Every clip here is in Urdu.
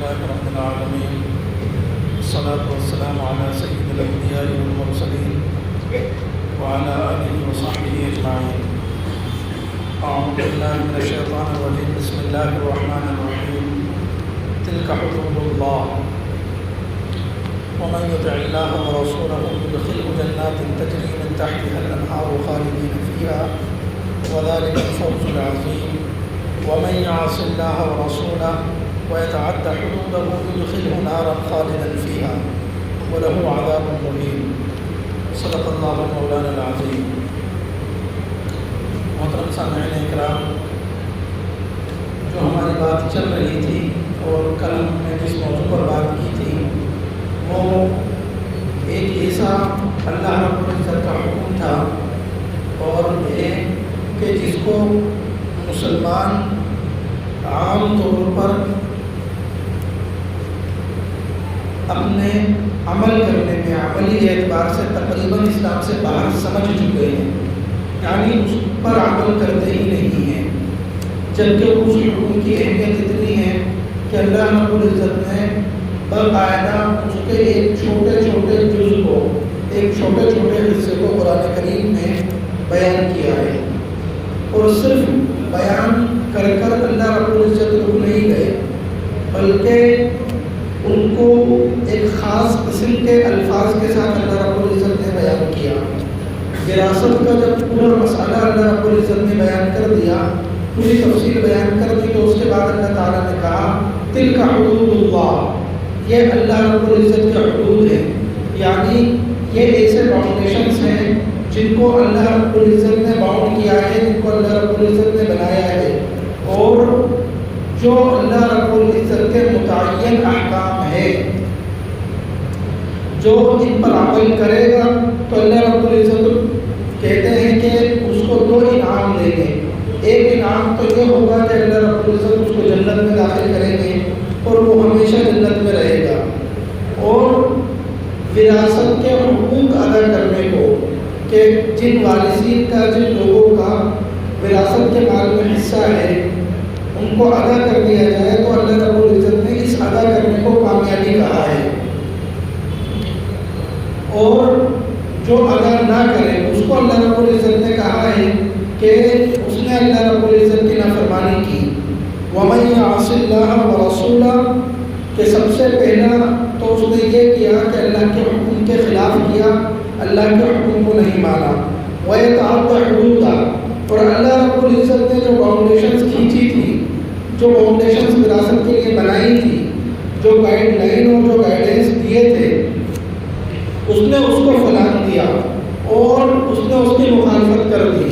لله رب العالمين، والصلاة والسلام على سيد الأنبياء والمرسلين وعلى آله وصحبه أجمعين. أعوذ بالله من الشيطان الرجيم. بسم الله الرحمن الرحيم. تلك حدود الله ومن يطع الله ورسوله يدخله جنات تجري من تحتها الأنهار خالدين فيها وذلك الفوز العظيم. ومن يعص الله ورسوله ويتعدى حدوده يدخله نارا خالدا فيها وله عذاب مهين. صدق الله مولانا العظيم. محترم سامعین اکرام، جو ہماری بات چل رہی تھی اور کل ہم نے جس موضوع پر بات کی تھی وہ ایک ایسا اللہ رب العزت کا حکم تھا اور یہ کہ جس کو مسلمان عام طور پر اپنے عمل کرنے میں عملی اعتبار سے تقریباً اسلام سے باہر سمجھ چکے ہیں، یعنی اس پر عمل کرتے ہی نہیں ہیں، جبکہ اس حکم کی اہمیت اتنی ہے کہ اللہ رب العزت نے باقاعدہ اس کے ایک چھوٹے چھوٹے جز کو، ایک چھوٹے چھوٹے حصے کو قرآن کریم میں بیان کیا ہے، اور صرف بیان کر کر اللہ رب العزت رک نہیں گئے، بلکہ ان کو ایک خاص قسم کے الفاظ کے ساتھ اللہ رب العزت نے بیان کیا۔ وراثت کا جب پورا مسئلہ اللہ رب العزت نے بیان کر دیا، پوری تفصیل بیان کر دی، تو اس کے بعد اللہ تعالیٰ نے کہا تلک حدود اللہ، یہ اللہ رب العزت کے حدود ہیں، یعنی یہ ایسے باؤنڈیشنس ہیں جن کو اللہ رب العزت نے باؤنڈ کیا ہے، جن کو اللہ رب العزت نے بنایا ہے، اور جو اللہ رب العزت کے متعین احکام ہے، جو ان پر عمل کرے گا تو اللہ رب العزت کہتے ہیں کہ اس کو دو انعام دیں گے۔ ایک انعام تو یہ ہوگا کہ اللہ رب العزت اس کو جنت میں داخل کریں گے اور وہ ہمیشہ جنت میں رہے گا، اور وراثت کے حقوق ادا کرنے کو، کہ جن وارثین کا، جن لوگوں کا وراثت کے مال میں حصہ ہے، ان کو ادا کر دیا جائے، تو اللہ رب العزت نے اس ادا کرنے کو کامیابی کہا ہے، اور جو ادا نہ کرے اس کو اللہ رب العزت نے کہا ہے کہ اس نے اللہ رب العزت کی نافرمانی کی۔ وَمَن يَعْصِ اللَّهَ وَرَسُولَهُ، کہ سب سے پہلا تو اس نے یہ کیا کہ اللہ کے حکم کے خلاف کیا، اللہ کے حکم کو نہیں مانا۔ وَيَتَعَدَّ حُدُودَهُ، اور اللہ رب العزت نے جو باؤنڈیشنز کھینچی تھی، جو باؤنڈیشنز وراثت کے لیے بنائی تھی، جو گائیڈ لائن اور جو گائیڈنس دیے تھے، اس نے اس کو فلان دیا اور اس نے اس کی مخالفت کر دی۔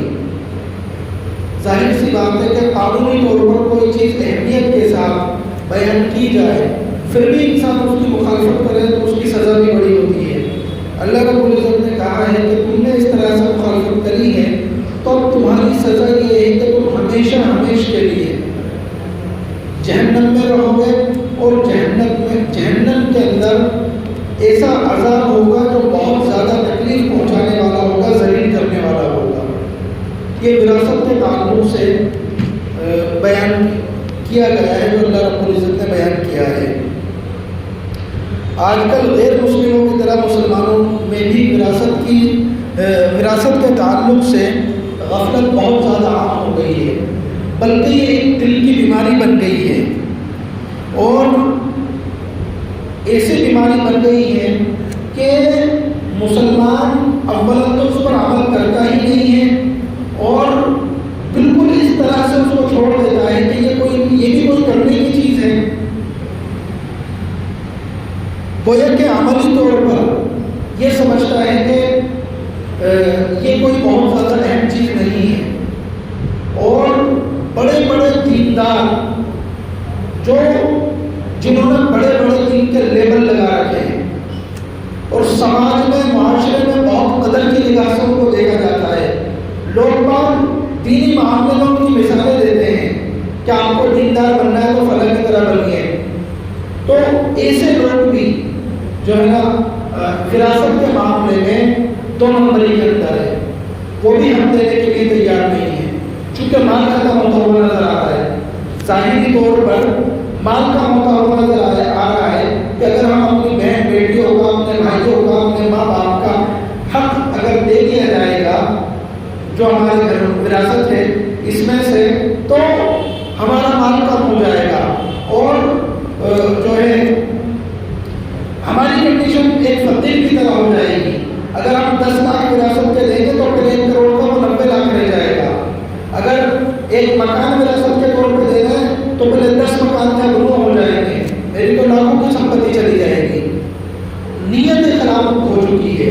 ظاہر سی بات ہے کہ قانونی طور پر کوئی چیز اہمیت کے ساتھ بیان کی جائے، پھر بھی انسان اس کی مخالفت کرے تو اس کی سزا بھی بڑی ہوتی ہے۔ اللہ رب العزت نے کہا ہے کہ تم نے اس طرح سے مخالفت کری ہے تو اب تمہاری سزا یہ ہے کہ تم ہمیشہ ہمیشہ کے لیے جہنم میں رہو گے، اور جہنم کے اندر ایسا عذاب ہوگا جو بہت زیادہ تکلیف پہنچانے والا ہوگا، ذلیل کرنے والا ہوگا۔ یہ وراثت کے تعلق سے بیان کیا گیا ہے، جو اللہ رب العزت نے بیان کیا ہے۔ آج کل غیر مسلموں کی طرح مسلمانوں میں بھی وراثت کے تعلق سے غفلت بہت زیادہ عام ہو گئی ہے، بلکہ یہ ایک دل کی بیماری بن گئی ہے، اور ایسی بیماری بن گئی ہے کہ مسلمان اولا تو اس پر عمل کرتا ہی نہیں ہے، اور بالکل اس طرح سے اس کو چھوڑ دیتا ہے کہ یہ بھی کوئی کرنے کی چیز ہے، گویا کہ عملی طور پر یہ سمجھتا ہے کہ یہ کوئی بہت زیادہ اہم چیز نہیں ہے، اور بڑے بڑے دیندار جنہوں نے بڑے بڑے دین کے لیبل لگا رکھے ہیں، اور سماج میں، معاشرے میں بہت قدر کی نگاہ سے ان کو دیکھا جاتا ہے، لوگ بات دینی معاملے میں ان کی مثالیں دیتے ہیں کہ آپ کو دیندار بننا ہے تو فلاں کی طرح بنیے، تو ایسے لوگ بھی جو ہے نا وراثت کے معاملے میں دو نمبری کے اندر ہے، وہ بھی ہم دینے کے لیے تیار نہیں ہے، چونکہ مال کا متوازن نظر آتا ہے۔ ظاہری طور پر مال کا ہوتا ہوا نظر آ رہا ہے کہ اگر ہم اپنی بہن بیٹیوں کا، اپنے بھائیوں کا، اپنے ماں باپ کا حق اگر دے دیا جائے گا جو ہمارے گھر وراثت ہے اس میں سے، تو ہمارا مال کم ہو جائے گا اور جو ہے ہماری کنڈیشن ایک فقیر کی طرح ہو جائے گی۔ اگر ہم 10 لاکھ وراثت کے دیں گے تو پھر 1 کروڑ کا وہ 90 لاکھ رہ جائے گا۔ اگر ایک مکان وراثت کے طور پہ دے گئے تو پہلے 10 مکان کا گروہ ہو جائیں گے، میری تو لاکھوں کی سمپتی چلی جائے گی۔ نیت خلافت ہو چکی ہے۔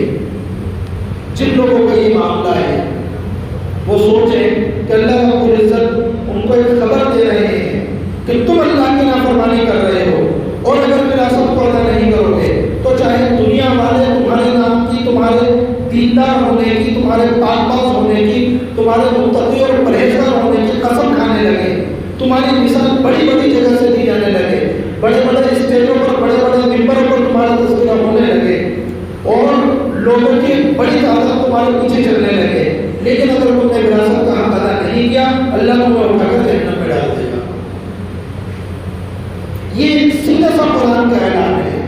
جن لوگوں کا یہ معاملہ ہے وہ سوچیں کہ اللہ رب العزت ان کو ایک خبر دے رہے ہیں کہ تم اللہ کی نافرمانی کر رہے ہو، اور اگر وراثت کو ادا نہیں کرو گے تو چاہے دنیا والے تمہارے نام کی، تمہارے دیندار ہونے کی، تمہارے پاک باز ہونے کی، تمہارے متقی اور پرہیزگار ہونے کی قسم کھانے لگے، تمہاری مثال بڑی بڑی جگہ سے دی جانے لگے، بڑے بڑے اسٹیجوں پر، بڑے بڑے ممبروں پر تمہارا تذکرہ ہونے لگے، اور لوگوں کی بڑی تعداد تمہارے پیچھے چلنے لگے، لیکن اگر تم نے وراثت کا حق ادا نہیں کیا اللہ تمہیں اٹھا کر جہنم میں ڈال دے گا۔ یہ ایک سیدھا سا قرآن کا اعلان ہے،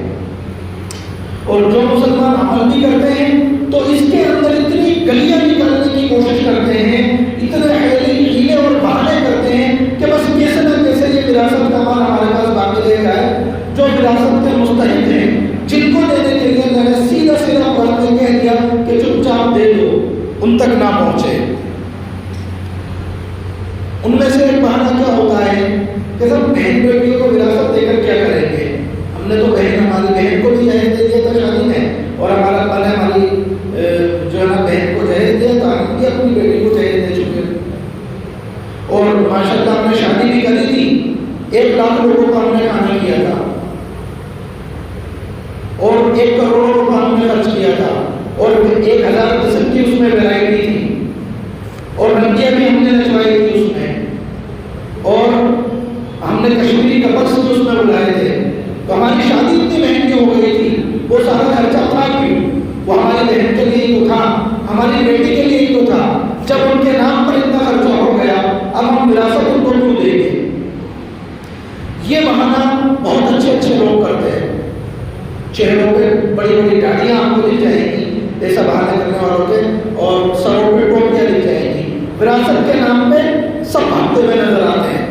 اور جو مسلمان عمل بھی کرتے ہیں تو اس کے اندر اتنی گلیاں نکالنے کی کوشش کرتے ہیں، اتنے ہیلے اور بہانے کرتے ہیں کہ بس کیسے نہ کیسے یہ وراثت کا مال ہمارے پاس باقی رہ جائے۔ جو وراثت کے مستحق ہیں جن کو دینے کے لیے اللہ نے سیدھا سیدھا قرآن میں کہہ دیا کہ چپ چاپ دے دو، ان تک نہ پہنچے۔ ان میں سے ایک بہانہ کیا ہوتا ہے کہ سب بہن بیٹیوں کو وراثت دے کر کیا کریں گے؟ ہم نے تو ہماری بہن کو بھی جہیز دے دیا تھا شادی میں، اور ہمارا ابا نے ہماری جو ہے نا بہن کو جہیز دیا تھا، ہم بھی اپنی بیٹی کو جہیز دے چکے، اور ماشاء اللہ ہم نے شادی بھی کری تھی، 1 لاکھ لوگوں کو ہم نے کھانا کیا تھا، اور 1 کروڑ روپیہ ہم نے خرچ کیا تھا، اور 1000 قسم کی اس میں ویرائٹی تھی، اور رنگیاں بھی ہم نے نچوائی تھی اس میں، اور ہم نے کشمیری کپلس بھی اس میں بلائے تھے۔ تو ہماری شادی اتنی مہنگی ہو گئی تھی، وہ سارا خرچہ تھا کیوں؟ وہ ہماری بہن کے لیے ہی تو تھا، ہماری بیٹی کے لیے ہی تو تھا۔ جب ان کے نام پر اتنا خرچہ ہو گیا، اب ہم وراثت ان کو کیوں دیں گے؟ یہ بہانہ بہت اچھے لوگ کرتے ہیں، چہروں پہ بڑی بڑی داڑیاں آپ کو دی جائیں گی ایسا بہانے کرنے والوں کے، اور سروں پہ ٹوپیاں دی جائیں گی، وراثت کے نام پہ سب بھاگتے ہوئے نظر آتے ہیں۔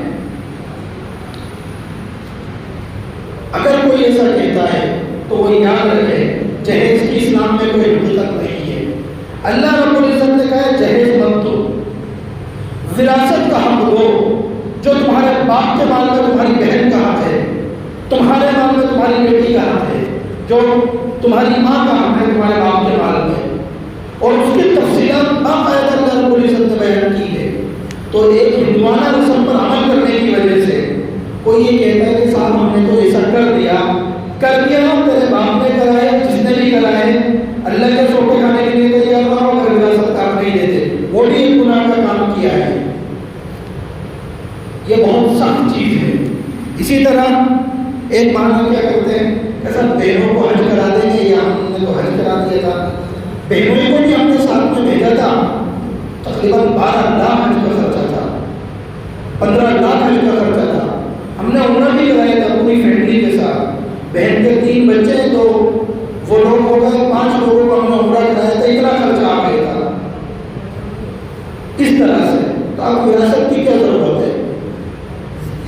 اگر کوئی ایسا کہتا ہے تو وہ یاد رکھے جہیز کی اسلام میں کوئی حقیقت نہیں ہے۔ اللہ رب العزت نے کہا ہے جہیز مت دو، وراثت کا حق دو۔ جو تمہارے باپ کے مال میں تمہاری بہن کا حق ہے، تمہارے مال میں تمہاری بیٹی کا حق ہے، جو تمہاری ماں کا حق ہے تمہارے باپ کے مال میں، اور اس کی تفصیلات باقاعدہ اللہ رب العزت نے بیان کی ہے۔ تو ایک ہندوانہ رسم پر عمل کرنے کی وجہ سے کوئی یہ کہتا ہے کہ صاحب ہم نے تو ایسا کر دیا تیرے باپ نے کرائے، جس نے بھی کرائے، اللہ کے سوٹے کھانے کے لیے تیار رہا، اگر وراثت کام نہیں دیتے، وہ بھی ایک گناہ کا کام کیا ہے۔ یہ بہت سخت چیز ہے۔ اسی طرح ایک بہانہ کیا کرتے ہیں کہ سب بہنوں کو حج کرا دیں گے، یا ہم نے تو حج کرا دیا تھا، بہنوں کو بھی ہم نے ساتھ میں بھیجا تھا، تقریباً 12 لاکھ حج کا خرچہ تھا، 15 لاکھ حج کا خرچہ تھا۔ ہم نے عمرہ بھی کرایا تھا پوری فیملی کے ساتھ، بہن کے 3 بچے ہیں تو وہ لوگ ہو گئے 5 لوگوں کو ہم نے عمرہ کرایا تھا، اتنا خرچہ آ گیا تھا۔ اس طرح سے تو آپ وراثت کی کیا ضرورت ہے؟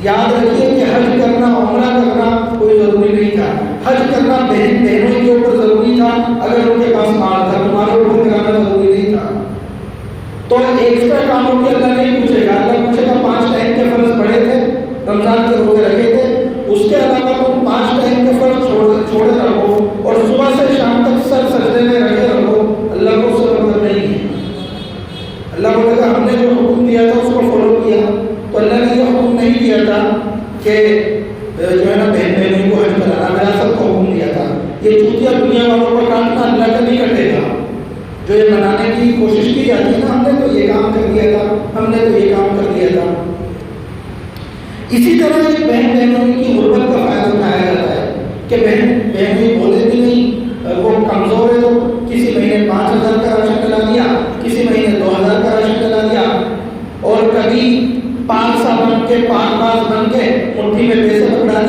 یاد رکھیے کہ حج کرنا، عمرہ کرنا کوئی ضروری نہیں تھا، حج کرنا بہنوں کے اوپر ضروری تھا، اگر ان کے پاس مال تھا، تمہارے اوپر کرانا ضروری نہیں تھا۔ تو ایکسٹرا کاموں کی اللہ نہیں پوچھے گا، اللہ پوچھے گا 5 ٹائم کے فرض پڑے تھے، رمضان کے روزے رکھے تھے، اس کے علاوہ تم 5 ٹائم کے فرض چھوڑے رکھو اور صبح سے شام تک سر سجدے میں رکھے رکھو، اللہ کو اس سے مطلب نہیں ہے۔ اللہ بولے گا ہم نے جو حکم دیا تھا اس کو فالو کیا، تو اللہ نے یہ حکم نہیں دیا تھا کہ جو ہے نا بہنوں کو حج کرانا، وراثت کو حکم دیا تھا۔ یہ چوتیا دنیا والوں کو کاٹنا اللہ کا نہیں کٹے گا، جو یہ بنانے کی کوشش کی جاتی ہے نا، ہم نے تو یہ کام کر دیا تھا، ہم نے تو یہ کام کر دیا تھا۔ اسی طرح ایک بہنوں کی غربت کا فائدہ اٹھایا جاتا ہے کہ بہنیں بولے بھی نہیں، وہ کمزور ہے تو کسی مہینے 5000 کا راشن ڈلا دیا، کسی مہینے 2000 کا راشن ڈلا دیا، اور کبھی 5 سا بن کے 5 باز بن کے مٹھی میں پیسے پکڑا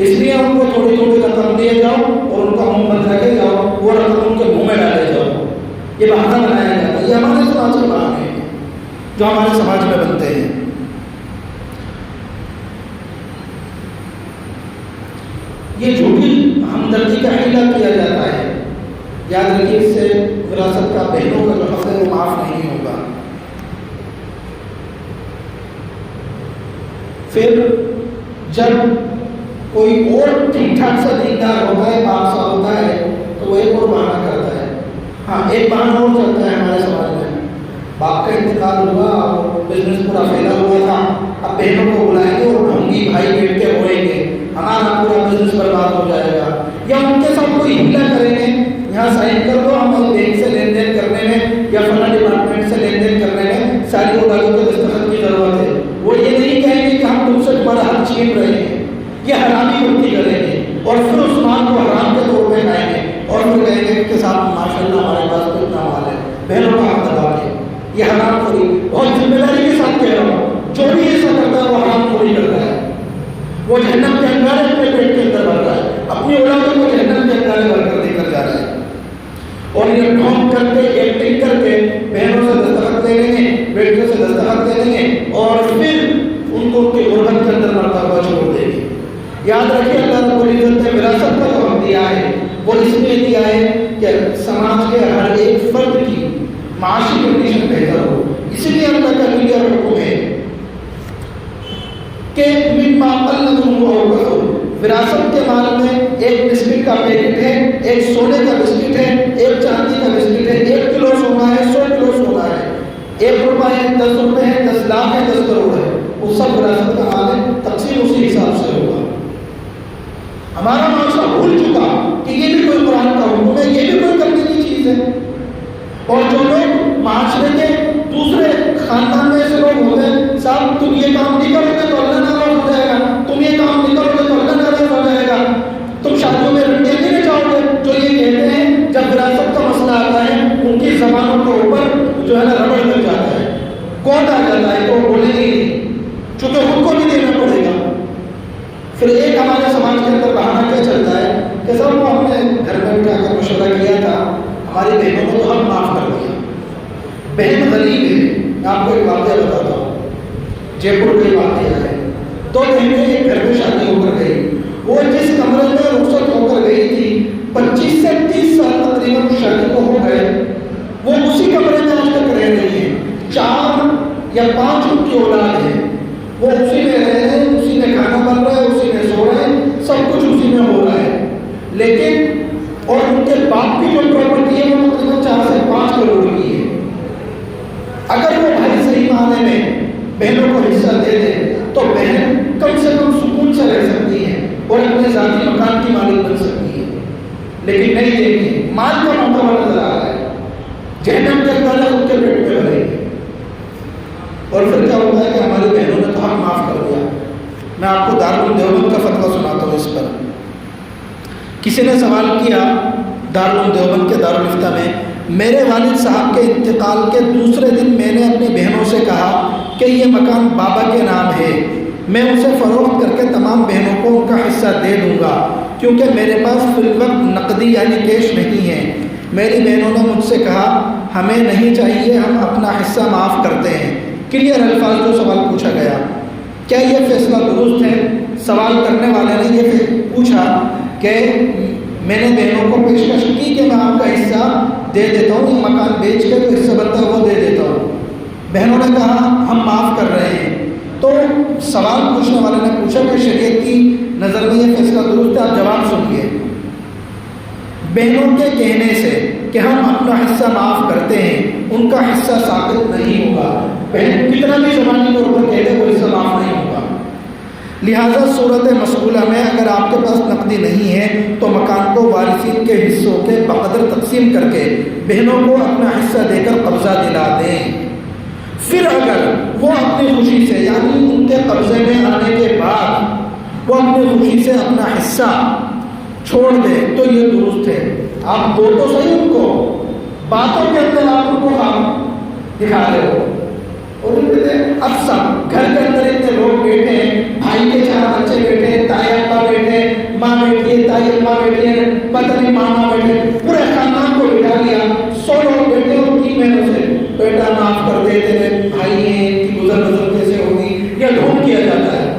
اس لیے ان کو تھوڑی تھوڑی رقم دیے جاؤ اور ان کا منہ بند رکھے جاؤ، وہ رقم ان کے منہ میں ڈالے جاؤ، یہ بہانہ بنایا جاتا ہے۔ یہ ہمارے سماج کے بہانے ہیں جو ہمارے سماج میں بنتے ہیں۔ یہ جھوٹی ہمدردی کا حیلہ کیا جاتا ہے، یاد رکھیے اس سے وراثت کا بہنوں کا جو حق ہے وہ معاف نہیں ہوگا۔ پھر جب کوئی اور ٹھیک ٹھاک سا دیندار ہوتا ہے، باپ سا ہوتا ہے، تو وہ ایک اور بہانہ کرتا ہے۔ ہاں ایک بہانہ اور چلتا ہے ہمارے سماج میں، باپ کا انتقال ہوا اور بزنس پورا پھیلا ہوا تھا، اب بہنوں کو بلائیں گے اور ڈھونگی بھائی بیٹھ کے روئیں گے، ہمارا پورا بزنس برباد ہو جائے گا، یا ان کے ساتھ کوئی حملہ کریں گے، یہاں سائن کر دو، ہم بینک سے لین دین کرنے میں یا فلاں ڈپارٹمنٹ سے لین دین کرنے میں ساری وکالوں کے دستخط کی ضرورت ہے۔ وہ یہ نہیں کہیں گے کہ ہم تم سے تمہارا حق چھین رہے ہیں، یہ حرامی غلطی کریں گے اور پھر اس مال کو حرام کے طور پہ کھائیں گے اور پھر کہیں گے کہ صاحب ماشاء اللہ ہمارے پاس تو اتنا مال ہے، بہنوں کا حق دبا کے۔ یہ حرام خوری بہت ذمہ داری کے ساتھ کہہ رہا ہوں، جو بھی ایسا کرتا ہے وہ حرام خوری کرتا ہے، وہ جہنم کے انگارے اپنے پیٹ کے اندر بھر رہا ہے، اپنی اولادوں کو جہنم کے انگارے بھر کر دے کر جا رہا ہے۔ اور یہ ڈھونگ کر کے ایکٹنگ کر کے بہنوں سے دستخط لے لیں گے، بیٹیوں سے دستخط لے لیں گے اور پھر ان کو ان کی غربت کے اندر مرتا ہوا چھوڑ دیں گے۔ یاد رکھیے اللہ رب العزت نے وراثت کا جو حق دیا ہے وہ اس لیے دیا ہے کہ سماج کے ہر ایک فرد کی معاشی کنڈیشن بہتر ہو، اسی لیے اللہ کا کلیئر حکم ہے کہ مما قل منه او كثر، وراثت کے مال میں ایک بسکٹ کا پیکٹ ہے، ایک سونے کا بسکٹ ہے، ایک چاندی کا بسکٹ ہے، 1 کلو سونا ہے، 100 کلو سونا ہے، 1 روپے ہے، 10 روپے ہے، 10 لاکھ ہے، 10 کروڑ ہے، وہ سب وراثت کا مال ہے، تقسیم اسی حساب سے ہوگا۔ ہمارا معاشرہ بھول چکا کہ یہ بھی کوئی قرآن کا حکم ہے، یہ بھی کوئی کرنے کی چیز ہے، اور جو لوگ معاشرے کے دوسرے خاندان میں ایسے لوگ ہوتے ہیں، صاحب تم یہ کام نہیں کرو گے تو اللہ ناراض ہو جائے گا، تم یہ کام نہیں کرو گے تو اللہ ناراض ہو جائے گا، تم شادیوں میں رنڈیاں نہیں جاؤ گے، جو یہ کہتے ہیں جب وراثت کا مسئلہ آتا ہے ان کی زبانوں کے اوپر جو ہے نا ربڑ لگ جاتا ہے، کون آ جاتا ہے تو بولے گی نہیں، چونکہ خود کو بھی دینا پڑے گا۔ پھر ایک ہمارے سماج کے اندر بہانہ کیا چلتا ہے کہ سر وہ ہم نے گھر میں اٹھا کر مشورہ کیا تھا، ہماری بہنوں کو تو ہم معاف کر دیا، بہن غریب ہے۔ میں آپ کو ایک واقعہ بتاتا ہوں، جے پور کا واقعہ ہے، 2 بہنیں ایک گھر میں شادی ہو کر گئی، وہ جس کمرے میں رخصت ہو کر گئی تھی 25 سے 30 سال تقریباً شادی کو ہو گئے، وہ اسی کمرے میں آج تک رہ رہی ہیں، 4 یا 5 ان کی اولاد ہے، وہ اسی میں رہ رہے ہیں، اسی میں کھانا بن رہا ہے، اسی میں سو رہے ہیں، سب کچھ اسی میں ہو رہا ہے، لیکن اور ان کے باپ کی جو پراپرٹی ہے وہ تقریباً 4 سے 5 کروڑ کی ہے۔ اگر وہ بھائی صحیح معنی میں بہنوں کو حصہ دے دے تو بہن کم سے کم سکون سے رہ سکتی ہے اور اپنے ذاتی مکان کی مالک بن سکتی ہے، لیکن نہیں دیں گے، مال کا موقع نظر آ رہا ہے، جہنم کے اندر ان کے پیٹ میں بھریں گے۔ اور پھر کیا ہوتا ہے کہ ہماری بہنوں نے تو حق معاف کر دیا۔ میں آپ کو دارالعلوم دیوبند کا فتویٰ سناتا ہوں اس پر۔ کسی نے سوال کیا دارالعلوم دیوبند کے دارالفتہ میں، میرے والد صاحب کے انتقال کے دوسرے دن میں نے اپنی بہنوں سے کہا کہ یہ مکان بابا کے نام ہے، میں اسے فروخت کر کے تمام بہنوں کو ان کا حصہ دے دوں گا کیونکہ میرے پاس فی الوقت نقدی یعنی کیش نہیں ہے۔ میری بہنوں نے مجھ سے کہا ہمیں نہیں چاہیے، ہم اپنا حصہ معاف کرتے ہیں۔ کلیئر الفاظ جو سوال پوچھا گیا، کیا یہ فیصلہ درست ہے؟ سوال کرنے والے نے یہ پوچھا کہ میں نے بہنوں کو پیشکش کی کہ میں آپ کا حصہ دے دیتا ہوں، یہ مکان بیچ کے جو حصہ بنتا ہے وہ دے دیتا ہوں۔ بہنوں نے کہا ہم معاف کر رہے ہیں۔ تو سوال پوچھنے والے نے پوچھا کہ شریعت کی نظر میں یہ فیصلہ درست ہے؟ آپ جواب سنیے۔ بہنوں کے کہنے سے کہ ہم اپنا حصہ معاف کرتے ہیں، ان کا حصہ ثابت نہیں ہوگا۔ بہن کتنا بھی زبانی طور پر کہہ دے وہ حصہ معاف نہیں ہوگا۔ لہٰذا صورت مسئولہ میں اگر آپ کے پاس نقدی نہیں ہے تو مکان کو وارثین کے حصوں کے بقدر تقسیم کر کے بہنوں کو اپنا حصہ دے کر قبضہ دلا دیں۔ پھر اگر وہ اپنی خوشی سے یعنی ان کے قبضے میں آنے کے بعد وہ اپنی خوشی سے اپنا حصہ چھوڑ دے تو یہ درست ہے۔ آپ دو تو صحیح ان کو، باتوں کے اندر آپ ان کو دکھا رہے ہو، اور اب سب گھر کے اندر اتنے لوگ بیٹھے ہیں، بھائی کے 4 بچے بیٹھے ہیں، تائی ابا بیٹھے ہیں، ماں بیٹھی ہے، تائی ابا بیٹھے ہیں، پتہ نہیں ماما بیٹھے، پورے خاندان کو بٹھا لیا، 100 لوگ بیٹھے اور 3 مہینوں سے بیٹا معاف کر دے، تیرے بھائی ہیں، ان کی گزر کیسے ہوگی، یا ڈھونڈ کیا جاتا ہے.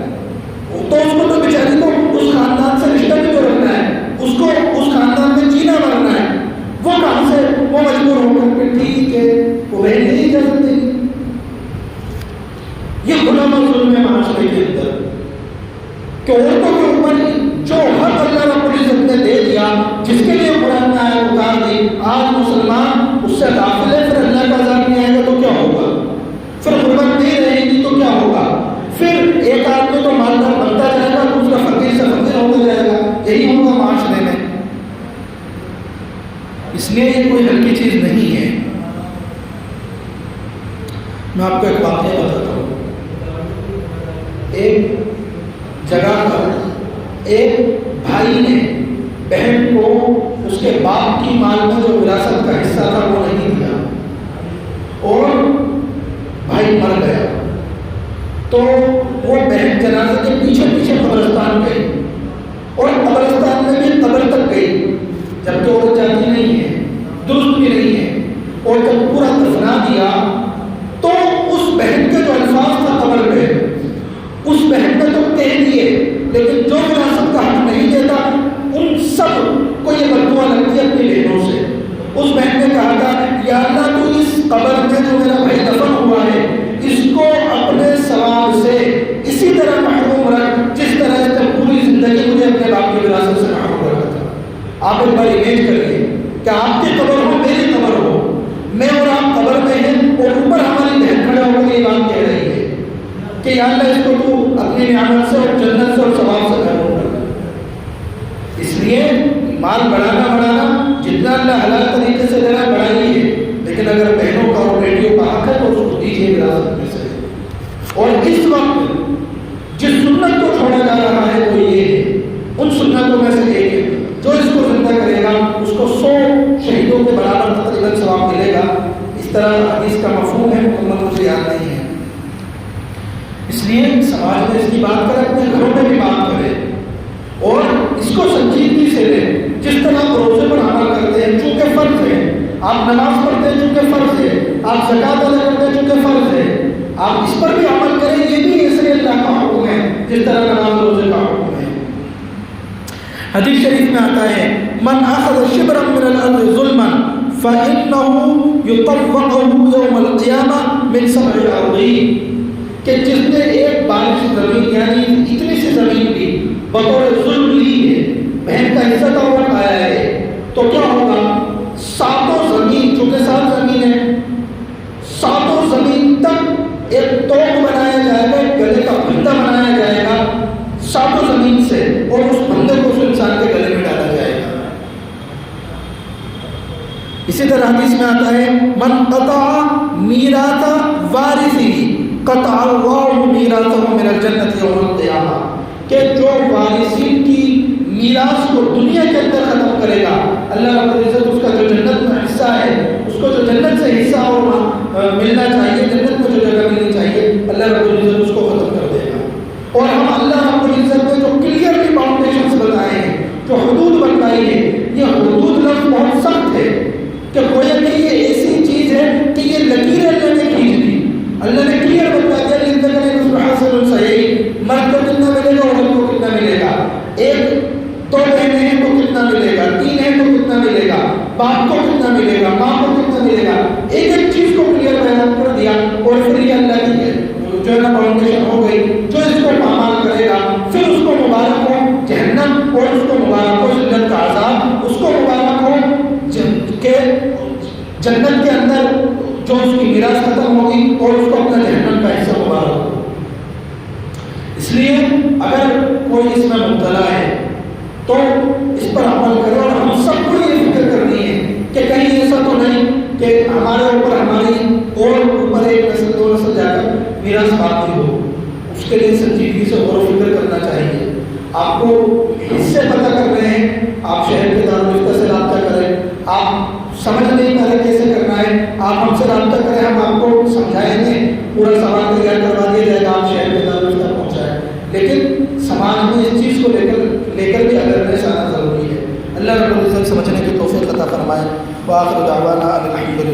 تو اس کو تو بیچاری کو اس خاندان سے رشتہ بھی تو رکھنا ہے، اس کو اس خاندان میں جینا مرنا ہے. وہ کہاں سے وہ مجبور ہو کر کے ٹھیک ہے وہ بہن نہیں جا سکتی. یہ غلام ظلم ہے معاشرے کے اندر کہ عورتوں کے اوپر جو حق اللہ رب العزت نے دے دیا، جس کے لیے قرآن میں آیت اتار دی، آج مسلمان اس سے غافل ہے، پھر اللہ کا عذاب نہیں آئے گا تو کیا ہوگا؟ پھر غربت نہیں رہے گی تو کیا ہوگا؟ پھر ایک آدمی تو مالدار بنتا جائے گا، دوسرا فقیر سے فقیر ہوتا جائے گا. یہی ہوگا معاشرے میں. اس لیے یہ کوئی ہلکی چیز نہیں ہے. میں آپ کو ایک واقعہ بتاتا ہوں. ایک جگہ پر ایک بھائی نے بہن کو اس کے باپ کی مال میں جو وراثت کا حصہ تھا وہ نہیں دیا اور بھائی مر گیا. تو وہ بہن جنازے کے پیچھے پیچھے قبرستان گئی اور قبرستان میں بھی قبر تک گئی، جبکہ وہ جاتی نہیں ہے، درست بھی نہیں ہے. اور جب پورا دفنا دیا تو اس بہن کے جو الفاظ تھا قبر پہ، اس بہن نے تو کہہ دیے، لیکن جو وراثت کا حق نہیں دیتا ان سب کو یہ بددعا لگتی ہے اپنی بہنوں سے. اس بہن نے کہا تھا یا اللہ تو اس قبر میں جو میرا بھائی دفن ہوا ہے اس کو اپنے ثواب سے اسی طرح محروم رکھ جس طرح اس نے پوری زندگی مجھے اپنے باپ کی وراثت سے محروم رکھا تھا. آپ ایک بار امیج کریے کہ آپ کی قبر ہو، میری قبر ہو، میں اور آپ قبر میں ہیں اور اوپر ہماری بہن کھڑا ہو کر یہ بات کہہ رہی ہے کہ یا اللہ اس کو تو اپنی نعمت سے اور جنت سے اور ثواب سے محروم رکھ. اس لیے مال بڑھانا جتنا اللہ حلال طریقے سے دینا بڑھائیے، لیکن اگر بہنوں کا اور بیٹیوں کا حق ہے تو اس کو دیجیے وراثت میں سے. اور اس وقت جس سنت کو چھوڑا جا رہا ہے وہ یہ ہے، ان سنتوں میں سے ایک ہے جو اس کو زندہ کرے گا اس کو 100 شہیدوں کے برابر تقریباً ثواب ملے گا. اس طرح حدیث کا مفہوم ہے، مکمل مجھے یاد نہیں ہے. اس لیے سماج میں اس کی بات کرے، اپنے گھروں میں بھی بات کرے اور اس کو سنجیدگی سے لیں. جس طرح آپ روزے پر عمل کرتے ہیں چونکہ فرض ہے، آپ نماز پڑھتے ہیں چونکہ فرض ہے، آپ زکوٰۃ ادا کرتے ہیں چونکہ فرض ہے، آپ اس پر بھی عمل کریں. یہ بھی اس لیے اللہ کا حکم ہے جس طرح نماز روزے کا حکم ہے. حدیث شریف میں آتا ہے من اخذ شبرا من الارض ظلما فانه يطوقه يوم القيامه من 7 اراضين، کہ جس نے ایک بارش زمین یعنی اتنی سی زمین بھی بطور ظلم لی ہے، بہن کا حصہ تو وہ آیا ہے، تو کیا ہوگا؟ 7 زمین، چونکہ 7 زمین ہے، 7 زمین تک ایک توق بنایا جائے گا، ایک گلے کا پھندا بنایا جائے گا 7 زمین سے، اور اس پھندے کو اس انسان کے گلے میں ڈالا جائے گا. اسی طرح حدیث میں آتا ہے من قطع میراث وارثہ قطع اللہ میراثہ من الجنۃ یوم القیامہ، کہ جو وارثین کی میراث کو دنیا کے اندر ختم کرے گا، اللہ رب العزت اس کا جو جنت میں حصہ ہے، اس کو جو جنت سے حصہ اور ملنا چاہیے، جنت میں جو جگہ ملنی چاہیے، اللہ رب العزت اس کو ختم کر دے گا. اور ہم اللہ رب العزت نے جو کلیئرلی باؤنڈیشنز بتائے ہیں، جو حدود بتائی ہے، یہ حدود لفظ بہت سخت ہے کہ گویا کہ یہ ایسی چیز ہے کہ یہ لکیریں اللہ نے کھینچ دی. اللہ نے کلیئر بتا دیا کہ مرد کو کتنا ملے گا، عورت کو کتنا ملے گا، 2 بہنیں ہیں تو کتنا ملے گا، 3 ہیں تو کتنا ملے گا، باپ کو کتنا ملے گا، ماں کو کتنا ملے گا. ایک چیز کو کلیئر بیان کر دیا. اور پھر یہ اللہ کی ہے جو ہے نا باؤنڈیشن ہو گئی. جو اس کو پامال کرے گا پھر اس کو مبارک ہو جہنم، اور اس کو مبارک ہو جنت کا عذاب، اس کو مبارک ہو کہ جنت کے اندر جو اس کی میراث ختم ہوگی اور اس کو اپنا جہنم کا حصہ مبارک ہو. اس لیے اگر کوئی اس میں مبتلا ہے تو اس پر عمل کرے. اور ہم سب کو یہ فکر کرنی ہے کہ کہیں ایسا تو نہیں کہ ہمارے اوپر ہماری اور اوپر 1 نسل 2 نسل جا کر میراث باقی ہو. اس کے لیے سنجیدگی سے غور و فکر کرنا چاہیے. آپ کو حصے پتہ کر رہے ہیں، آپ شہر کے دارالفتہ سے رابطہ کریں. آپ سمجھ نہیں پا رہے کیسے کرنا ہے، آپ ہم سے رابطہ کریں، ہم آپ کو سمجھائیں گے، پورا سمجھنے کی توفیق عطا فرمائے۔ وآخر دعوانا الحمدللہ۔